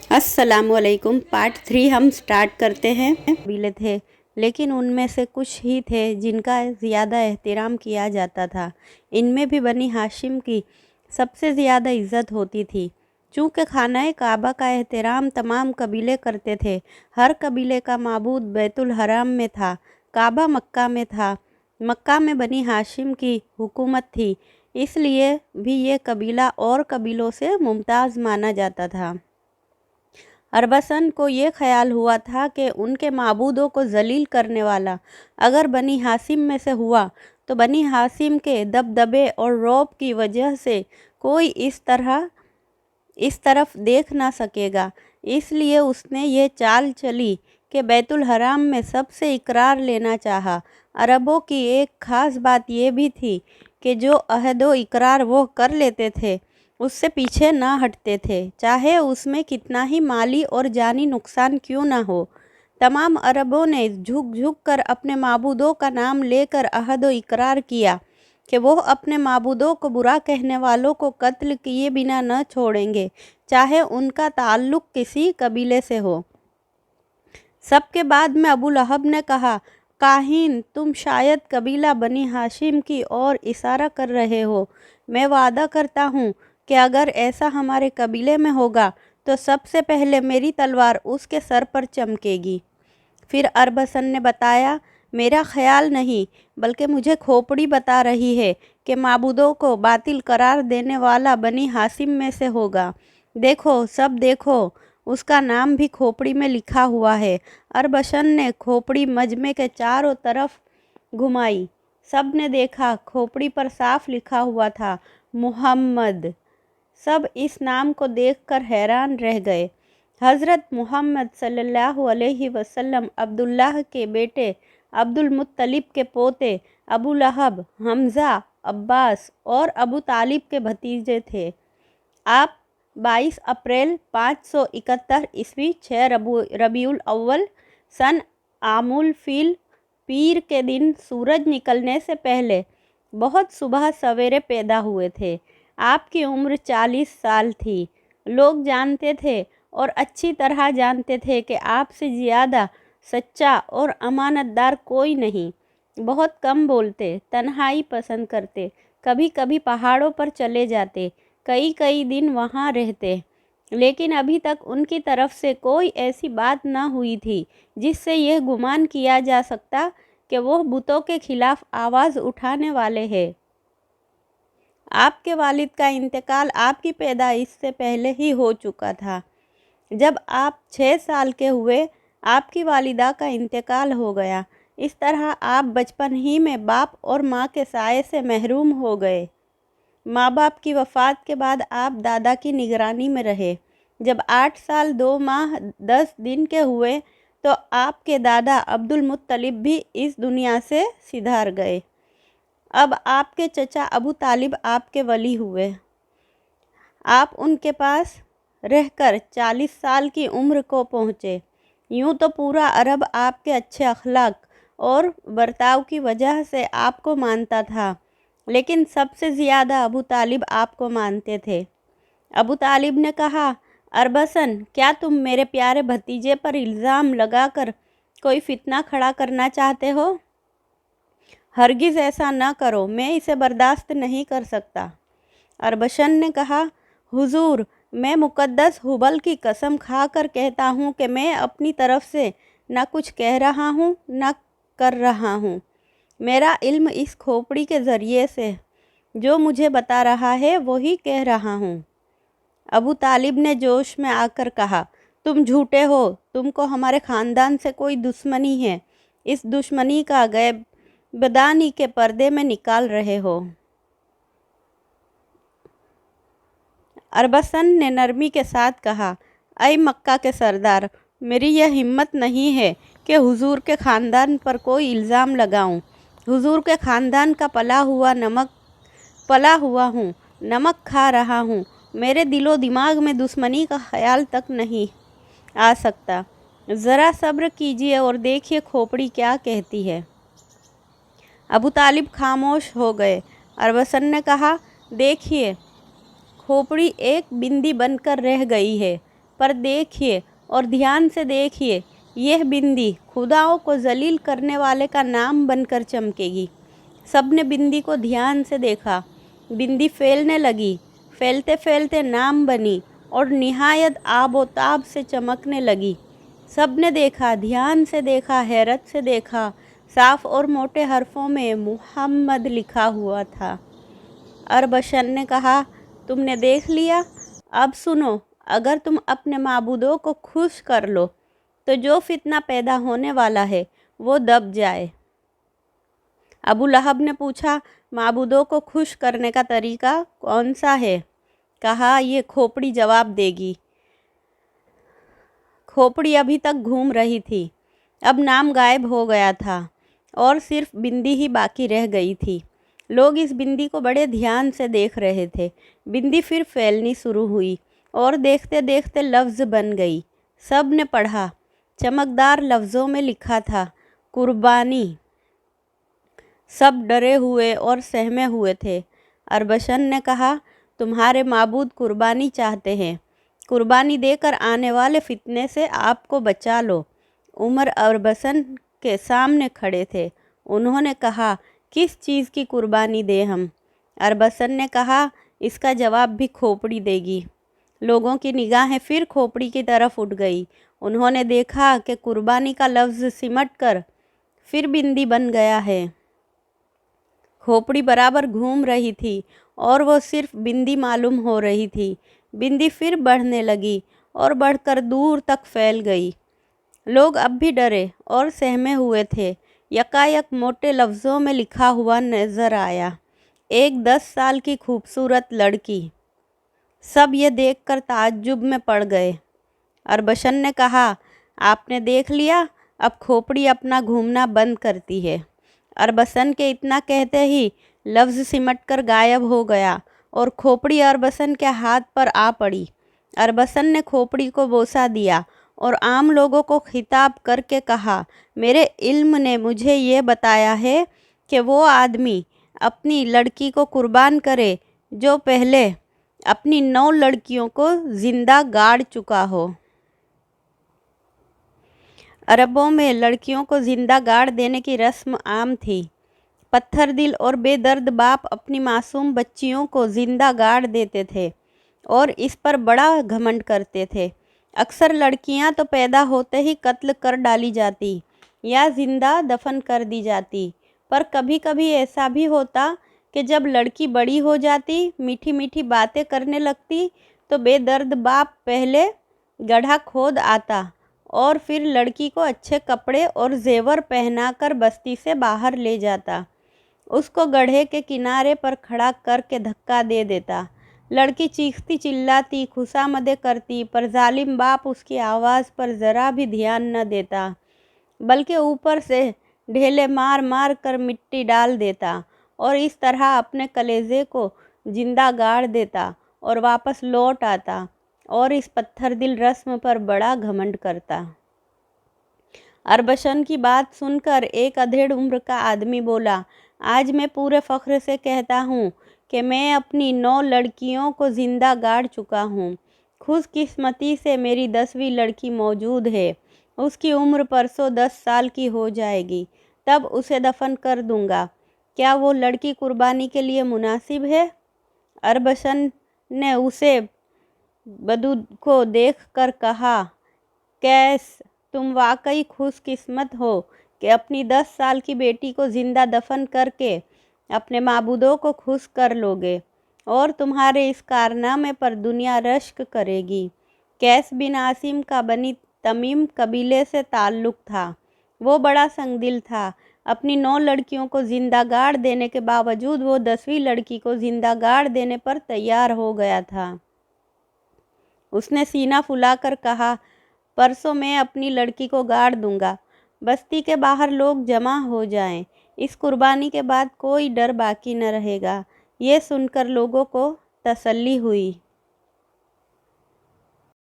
अस्सलाम वालेकुम। पार्ट 3 हम स्टार्ट करते हैं। कबीले थे, लेकिन उनमें से कुछ ही थे जिनका ज़्यादा एहतराम किया जाता था। इनमें भी बनी हाशिम की सबसे ज़्यादा इज़्ज़त होती थी। चूँकि खानाए काबा का एहतराम तमाम कबीले करते थे। हर कबीले का माबूद बैतुल हराम में था, काबा मक्का में था। मक्का में बनी हाशिम की हुकूमत थी, इसलिए भी ये कबीला और कबीलों से मुमताज़ माना जाता था। अरबसन को ये ख्याल हुआ था कि उनके माबूदों को जलील करने वाला अगर बनी हाशिम में से हुआ तो बनी हाशिम के दबदबे और रौब की वजह से कोई इस तरफ देख ना सकेगा। इसलिए उसने ये चाल चली कि बैतुल हराम में सबसे इकरार लेना चाहा। अरबों की एक ख़ास बात ये भी थी कि जो अहद व इकरार वो कर लेते थे उससे पीछे ना हटते थे, चाहे उसमें कितना ही माली और जानी नुकसान क्यों ना हो। तमाम अरबों ने झुक झुक कर अपने माबूदों का नाम लेकर अहद व इकरार किया कि वो अपने माबूदों को बुरा कहने वालों को कत्ल किए बिना न छोड़ेंगे, चाहे उनका ताल्लुक़ किसी कबीले से हो। सबके बाद में अबू लहब ने कहा, काहिन, तुम शायद कबीला बनी हाशिम की ओर इशारा कर रहे हो। मैं वादा करता हूँ कि अगर ऐसा हमारे कबीले में होगा तो सबसे पहले मेरी तलवार उसके सर पर चमकेगी। फिर अरबसन ने बताया, मेरा ख्याल नहीं बल्कि मुझे खोपड़ी बता रही है कि माबूदों को बातिल करार देने वाला बनी हाशिम में से होगा। देखो, सब देखो, उसका नाम भी खोपड़ी में लिखा हुआ है। अरबसन ने खोपड़ी मजमे के चारों तरफ घुमाई। सब ने देखा, खोपड़ी पर साफ लिखा हुआ था, मुहम्मद। सब इस नाम को देखकर हैरान रह गए। हज़रत मुहम्मद सल्लल्लाहु अलैहि वसल्लम अब्दुल्लाह के बेटे, अब्दुल मुत्तलिब के पोते, अबू लहब, हमज़ा, अब्बास और अबू तालिब के भतीजे थे। आप 22 अप्रैल 571 ईस्वी 6 रबीउल अव्वल सन आमुल फील पीर के दिन सूरज निकलने से पहले बहुत सुबह सवेरे पैदा हुए थे। आपकी उम्र 40 साल थी। लोग जानते थे और अच्छी तरह जानते थे कि आपसे ज़्यादा सच्चा और अमानतदार कोई नहीं। बहुत कम बोलते, तन्हाई पसंद करते, कभी कभी पहाड़ों पर चले जाते, कई कई दिन वहाँ रहते। लेकिन अभी तक उनकी तरफ से कोई ऐसी बात न हुई थी जिससे यह गुमान किया जा सकता कि वो बुतों के खिलाफ आवाज़ उठाने वाले हैं। आपके वालिद का इंतकाल आपकी पैदाइश से पहले ही हो चुका था। जब आप 6 साल के हुए, आपकी वालिदा का इंतकाल हो गया। इस तरह आप बचपन ही में बाप और माँ के साये से महरूम हो गए। माँ बाप की वफ़ात के बाद आप दादा की निगरानी में रहे। जब 8 साल 2 माह 10 दिन के हुए तो आपके दादा अब्दुल मुत्तलिब भी इस दुनिया से सिधार गए। अब आपके चचा अबू तालिब आपके वली हुए। आप उनके पास रहकर 40 साल की उम्र को पहुँचे। यूँ तो पूरा अरब आपके अच्छे अखलाक और बर्ताव की वजह से आपको मानता था, लेकिन सबसे ज़्यादा अबू तालिब आपको मानते थे। अबू तालिब ने कहा, अरबसन, क्या तुम मेरे प्यारे भतीजे पर इल्ज़ाम लगाकर कोई फितना खड़ा करना चाहते हो? हरगिज़ ऐसा न करो, मैं इसे बर्दाश्त नहीं कर सकता। अरबसन ने कहा, हुजूर, मैं मुक़द्दस हुबल की कसम खाकर कहता हूँ कि मैं अपनी तरफ से न कुछ कह रहा हूँ न कर रहा हूँ। मेरा इल्म इस खोपड़ी के ज़रिए से जो मुझे बता रहा है वही कह रहा हूँ। अबू तालिब ने जोश में आकर कहा, तुम झूठे हो, तुमको हमारे ख़ानदान से कोई दुश्मनी है। इस दुश्मनी का गैब बदानी के पर्दे में निकाल रहे हो। अरबसन ने नरमी के साथ कहा, ऐ मक्का के सरदार, मेरी यह हिम्मत नहीं है कि हुजूर के ख़ानदान पर कोई इल्ज़ाम लगाऊं। हुजूर के ख़ानदान का पला हुआ हूँ, नमक खा रहा हूँ। मेरे दिलो दिमाग में दुश्मनी का ख्याल तक नहीं आ सकता। ज़रा सब्र कीजिए और देखिए खोपड़ी क्या कहती है। अबू तालिब खामोश हो गए। अरबसन ने कहा, देखिए, खोपड़ी एक बिंदी बनकर रह गई है। पर देखिए और ध्यान से देखिए, यह बिंदी खुदाओं को जलील करने वाले का नाम बनकर चमकेगी। सबने बिंदी को ध्यान से देखा। बिंदी फैलने लगी, फैलते फैलते नाम बनी और निहायत आबोताब से चमकने लगी। सबने देखा, ध्यान से देखा, हैरत से देखा, साफ और मोटे हरफों में मुहम्मद लिखा हुआ था। अरबशन ने कहा, तुमने देख लिया? अब सुनो, अगर तुम अपने माबूदों को खुश कर लो तो जो फितना पैदा होने वाला है वो दब जाए। अबू लहब ने पूछा, माबूदों को खुश करने का तरीका कौन सा है? कहा, ये खोपड़ी जवाब देगी। खोपड़ी अभी तक घूम रही थी। अब नाम गायब हो गया था और सिर्फ बिंदी ही बाकी रह गई थी। लोग इस बिंदी को बड़े ध्यान से देख रहे थे। बिंदी फिर फैलनी शुरू हुई और देखते देखते लफ्ज़ बन गई। सब ने पढ़ा। चमकदार लफ्ज़ों में लिखा था, कुर्बानी। सब डरे हुए और सहमे हुए थे। अरबशन ने कहा, तुम्हारे माबूद कुर्बानी चाहते हैं। कुर्बानी देकर आने वाले फितने से आपको बचा लो। उमर अरबसन के सामने खड़े थे। उन्होंने कहा, किस चीज़ की कुर्बानी दें हम? अरबसन ने कहा, इसका जवाब भी खोपड़ी देगी। लोगों की निगाहें फिर खोपड़ी की तरफ उठ गई। उन्होंने देखा कि कुर्बानी का लफ्ज़ सिमट कर फिर बिंदी बन गया है। खोपड़ी बराबर घूम रही थी और वो सिर्फ बिंदी मालूम हो रही थी। बिंदी फिर बढ़ने लगी और बढ़कर दूर तक फैल गई। लोग अब भी डरे और सहमे हुए थे। यकायक मोटे लफ्ज़ों में लिखा हुआ नज़र आया, एक 10 साल की खूबसूरत लड़की। सब ये देखकर ताज्जुब में पड़ गए। अरबशन ने कहा, आपने देख लिया? अब खोपड़ी अपना घूमना बंद करती है। अरबसन के इतना कहते ही लफ्ज़ सिमट कर गायब हो गया और खोपड़ी अरबसन के हाथ पर आ पड़ी। अरबसन ने खोपड़ी को बोसा दिया और आम लोगों को खिताब करके कहा, मेरे इल्म ने मुझे ये बताया है कि वो आदमी अपनी लड़की को कुर्बान करे जो पहले अपनी 9 लड़कियों को ज़िंदा गाड़ चुका हो। अरबों में लड़कियों को ज़िंदा गाड़ देने की रस्म आम थी। पत्थर दिल और बेदर्द बाप अपनी मासूम बच्चियों को ज़िंदा गाड़ देते थे और इस पर बड़ा घमंड करते थे। अक्सर लड़कियां तो पैदा होते ही कत्ल कर डाली जाती या ज़िंदा दफन कर दी जाती, पर कभी कभी ऐसा भी होता कि जब लड़की बड़ी हो जाती, मीठी मीठी बातें करने लगती, तो बेदर्द बाप पहले गड्ढा खोद आता और फिर लड़की को अच्छे कपड़े और जेवर पहनाकर बस्ती से बाहर ले जाता। उसको गड्ढे के किनारे पर खड़ा करके धक्का दे देता। लड़की चीखती चिल्लाती, खुशामदें करती, पर जालिम बाप उसकी आवाज़ पर ज़रा भी ध्यान न देता, बल्कि ऊपर से ढेले मार मार कर मिट्टी डाल देता और इस तरह अपने कलेजे को जिंदा गाड़ देता और वापस लौट आता और इस पत्थर दिल रस्म पर बड़ा घमंड करता। अरबशन की बात सुनकर एक अधेड़ उम्र का आदमी बोला, आज मैं पूरे फ़ख्र से कहता हूँ कि मैं अपनी 9 लड़कियों को ज़िंदा गाड़ चुका हूँ। खुशकिस्मती से मेरी 10वीं लड़की मौजूद है। उसकी उम्र परसों 10 साल की हो जाएगी, तब उसे दफन कर दूंगा। क्या वो लड़की कुर्बानी के लिए मुनासिब है? अरबशन ने उसे बदूद को देखकर कहा, कैस, तुम वाकई खुशकिस्मत हो कि अपनी 10 साल की बेटी को ज़िंदा दफन करके अपने माबूदों को खुश कर लोगे और तुम्हारे इस कारनामे पर दुनिया रश्क करेगी। कैस बिन आसिम का बनी तमीम कबीले से ताल्लुक़ था। वो बड़ा संगदिल था। अपनी 9 लड़कियों को ज़िंदा गाड़ देने के बावजूद वो 10वीं लड़की को ज़िंदा गाड़ देने पर तैयार हो गया था। उसने सीना फुलाकर कहा, परसों मैं अपनी लड़की को गाड़ दूंगा। बस्ती के बाहर लोग जमा हो जाएं। इस कुर्बानी के बाद कोई डर बाकी न रहेगा। ये सुनकर लोगों को तसल्ली हुई।